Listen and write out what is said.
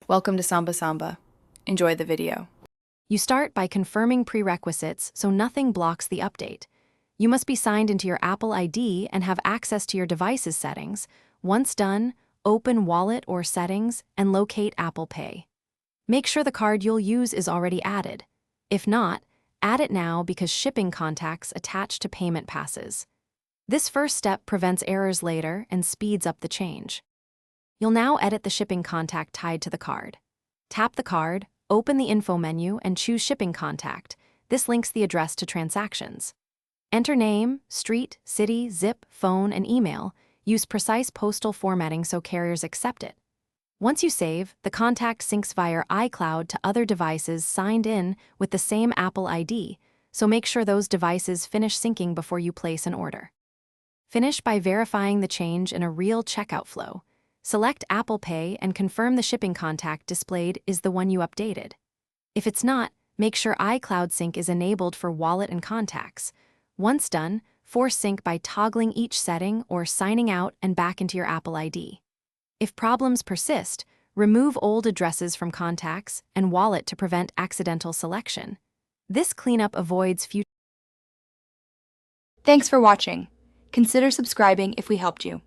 Welcome to Samba Samba. Enjoy the video. You start by confirming prerequisites so nothing blocks the update. You must be signed into your Apple ID and have access to your device's settings. Once done, open Wallet or Settings and locate Apple Pay. Make sure the card you'll use is already added. If not, add it now because shipping contacts attach to payment passes. This first step prevents errors later and speeds up the change. You'll now edit the shipping contact tied to the card. Tap the card, open the info menu, and choose Shipping Contact. This links the address to transactions. Enter name, street, city, zip, phone, and email. Use precise postal formatting so carriers accept it. Once you save, the contact syncs via iCloud to other devices signed in with the same Apple ID, so make sure those devices finish syncing before you place an order. Finish by verifying the change in a real checkout flow. Select Apple Pay and confirm the shipping contact displayed is the one you updated. If it's not, make sure iCloud Sync is enabled for Wallet and Contacts. Once done, force sync by toggling each setting or signing out and back into your Apple ID. If problems persist, remove old addresses from Contacts and Wallet to prevent accidental selection. This cleanup avoids future. Thanks for watching. Consider subscribing if we helped you.